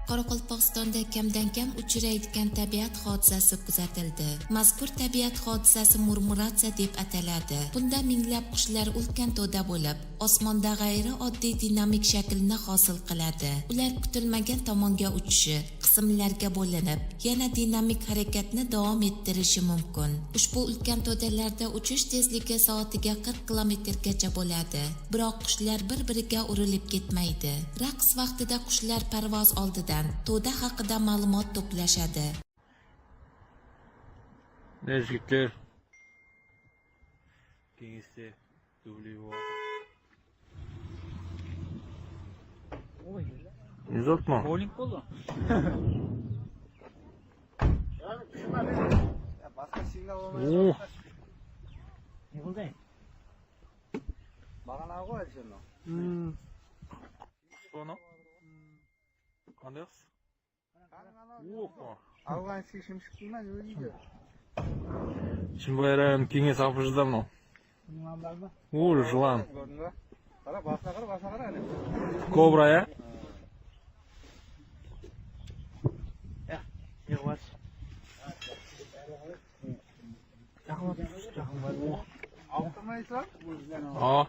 Qoraqalpog'istonda kamdan-kam uchraydigan tabiat hodisasi kuzatildi. Mazkur tabiat hodisasi murmuratsiya deb ataladi. Bunda minglab qushlar ulkan to'da bo'lib, osmonda g'ayrioddiy dinamik shaklni hosil qiladi. Ular kutilmagan tomonga uchishi, qismlarga bo'linib, yana dinamik harakatni davom ettirishi mumkin. Ushbu ulkan to'dalarda uchish tezligi soatiga 40 kilometrgacha bo'ladi. Biroq qushlar bir-biriga urilib ketmaydi. Raqs vaqtida qushlar parvoz oldidan to'da haqida ma'lumot to'plashadi. Nezlikler. Kengesi dövleyi Uzatma. Bowling bo'ldi. Boshqa signal olmaydi. Ne bo'ldi? Bag'ana qo'yadi shuni. Sonra. Anders? Afg'oniston shimshikman yo'liga. Şimdi bayram kengesi apışıda mı? Uğur жылан. Qara, boshqa qara. Kobra ya? Yig'mas. Avtomaysizlar? Aa.